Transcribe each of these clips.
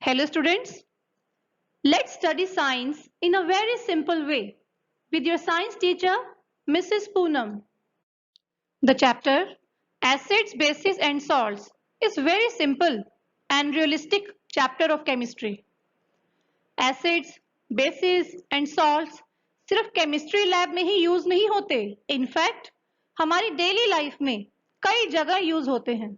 Hello students, let's study science in a very simple way with your science teacher Mrs. Poonam. The chapter Acids, Bases and Salts is very simple and realistic chapter of chemistry. Acids, bases and salts सिर्फ chemistry lab में ही use नहीं होते, in fact हमारी daily life में कई जगह use होते हैं.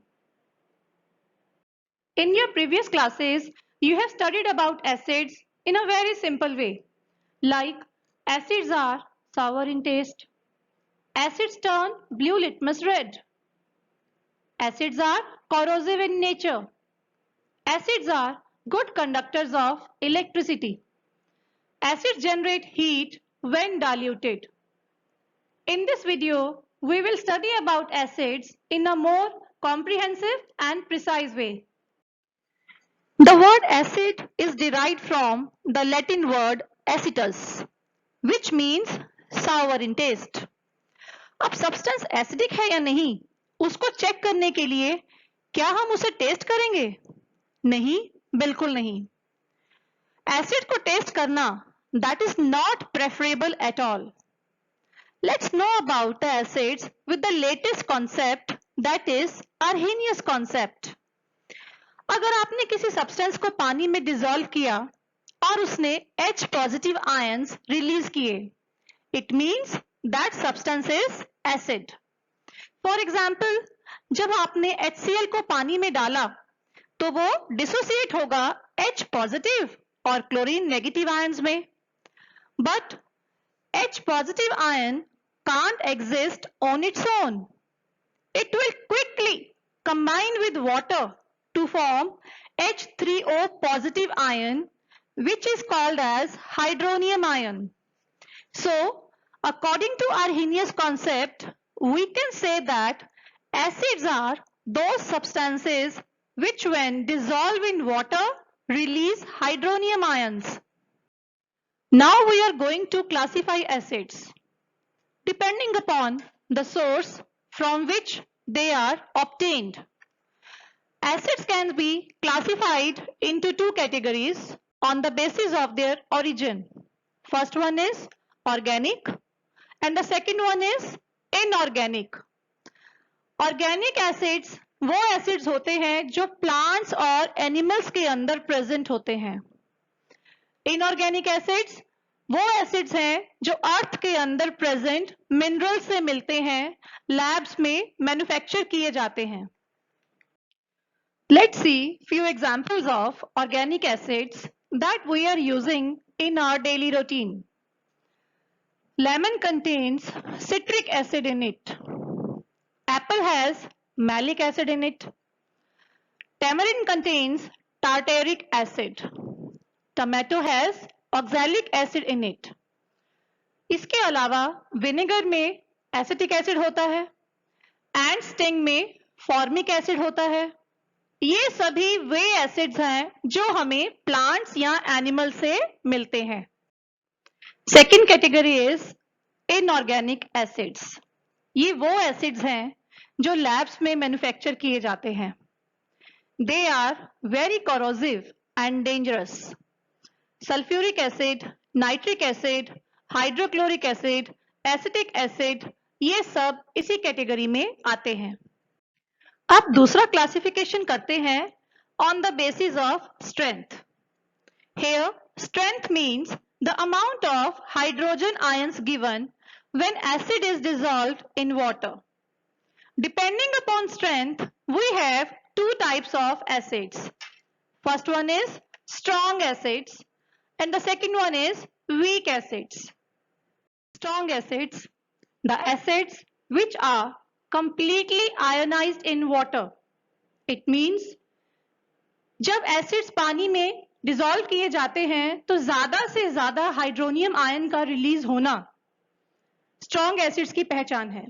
In your previous classes, you have studied about acids in a very simple way. Like acids are sour in taste. Acids turn blue litmus red. Acids are corrosive in nature. Acids are good conductors of electricity. Acids generate heat when diluted. In this video, we will study about acids in a more comprehensive and precise way. The word acid is derived from the Latin word acetus, which means sour in taste. अब substance acidic है या नहीं, उसको check करने के लिए क्या हम उसे टेस्ट करेंगे? नहीं, बिल्कुल नहीं. एसिड को टेस्ट करना that is not preferable at all. Let's know about the acids with the latest concept, that is Arrhenius concept. अगर आपने किसी सब्सटेंस को पानी में डिसॉल्व किया और उसने H पॉजिटिव आयंस रिलीज किए, it means that substance is acid. For example, जब आपने HCl को पानी में डाला तो वो डिसोसिएट होगा H पॉजिटिव और क्लोरीन नेगेटिव आयंस में. But H positive ion can't exist on its own. It will quickly combine with water to form H3O positive ion, which is called as hydronium ion. So, according to Arrhenius concept, we can say that acids are those substances which when dissolved in water release hydronium ions. Now we are going to classify acids depending upon the source from which they are obtained. Acids can be classified into two categories on the basis of their origin. First one is organic and the second one is inorganic. Organic acids वो acids होते हैं जो plants और animals के अंदर present होते हैं. Inorganic acids वो acids हैं जो अर्थ के अंदर प्रेजेंट मिनरल से मिलते हैं, लैब्स में मैन्युफैक्चर किए जाते हैं. Let's see few examples of organic acids that we are using in our daily routine. Lemon contains citric acid in it. Apple has malic acid in it. Tamarind contains tartaric acid. Tomato has oxalic acid in it. इसके अलावा vinegar में acetic acid होता है, and sting में formic acid होता है. ये सभी वे एसिड्स हैं जो हमें प्लांट्स या एनिमल से मिलते हैं. Second category is inorganic acids. ये वो एसिड्स हैं जो लैब्स में मैन्युफैक्चर किए जाते हैं. They are very corrosive and dangerous. Sulphuric acid, nitric acid, hydrochloric acid, acetic acid, ये सब इसी कैटेगरी में आते हैं. अब दूसरा क्लासिफिकेशन करते हैं on the basis of strength. Here strength means the amount of hydrogen ions given when acid is dissolved in water. Depending upon strength we have two types of acids. First one is strong acids and the second one is weak acids. Strong acids, the acids which are completely ionized in water. It means जब acids पानी में dissolve किए जाते हैं तो ज्यादा से ज्यादा हाइड्रोनियम आयन का रिलीज होना स्ट्रॉन्ग एसिड्स की पहचान है.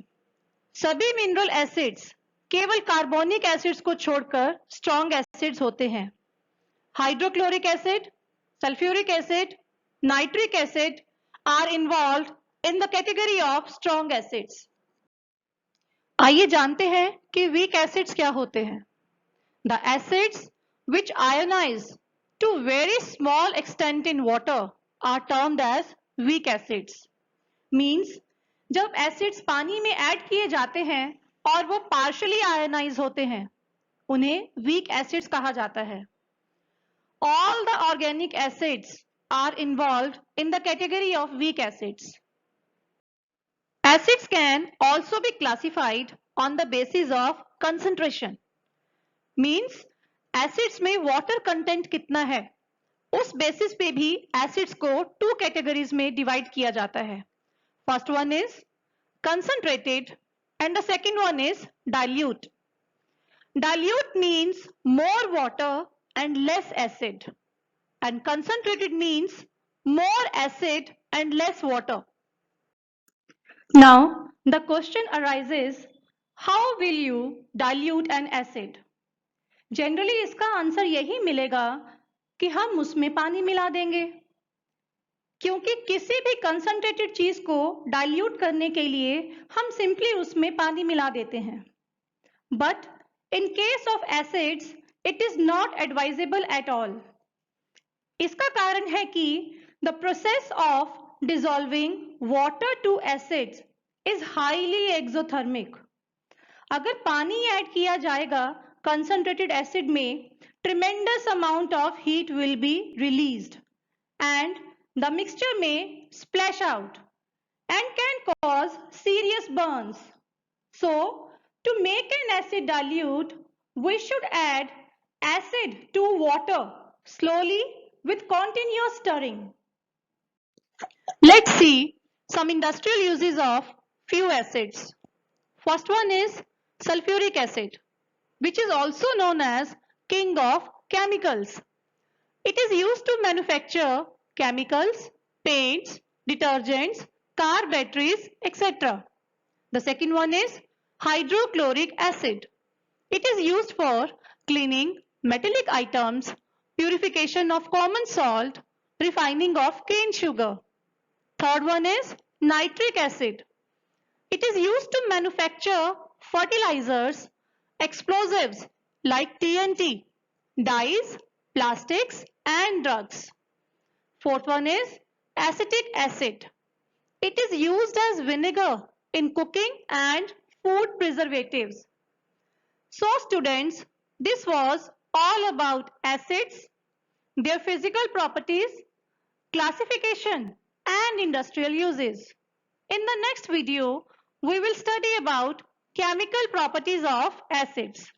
सभी मिनरल एसिड्स केवल कार्बोनिक एसिड्स को छोड़कर स्ट्रॉन्ग एसिड्स होते हैं. Hydrochloric acid, sulfuric acid, nitric acid are involved in the category of strong acids. आइए जानते हैं कि weak acids क्या होते हैं. The acids which ionize to very small extent in water are termed as weak acids. Means जब acids पानी में ऐड किए जाते हैं और वो पार्शियली आयनाइज होते हैं, उन्हें वीक एसिड्स कहा जाता है. All the organic acids are involved in the category of weak acids. Acids can also be classified on the basis of concentration. Means acids में water content कितना है, उस basis पे भी acids को two categories में divide किया जाता है. First one is concentrated and the second one is dilute. Dilute means more water and less acid, and concentrated means more acid and less water. Now the question arises, how will you dilute an acid? Generally इसका answer यही मिलेगा कि हम उसमें पानी मिला देंगे, क्योंकि किसी भी कंसंट्रेटेड चीज को डाइल्यूट करने के लिए हम सिंपली उसमें पानी मिला देते हैं. But in case of acids it is not advisable at all. इसका कारण है कि the process of dissolving water to acids is highly exothermic. अगर पानी ऐड किया जाएगा concentrated acid में, tremendous amount of heat will be released and the mixture may splash out and can cause serious burns. So, to make an acid dilute, we should add acid to water slowly with continuous stirring. Let's see some industrial uses of few acids. First one is sulfuric acid, which is also known as king of chemicals. It is used to manufacture chemicals, paints, detergents, car batteries, etc. The second one is hydrochloric acid. It is used for cleaning metallic items, purification of common salt, refining of cane sugar. Third one is nitric acid. It is used to manufacture fertilizers, explosives like TNT, dyes, plastics and drugs. Fourth one is acetic acid. It is used as vinegar in cooking and food preservatives. So students, this was all about acids, their physical properties, classification and industrial uses. In the next video, we will study about chemical properties of acids.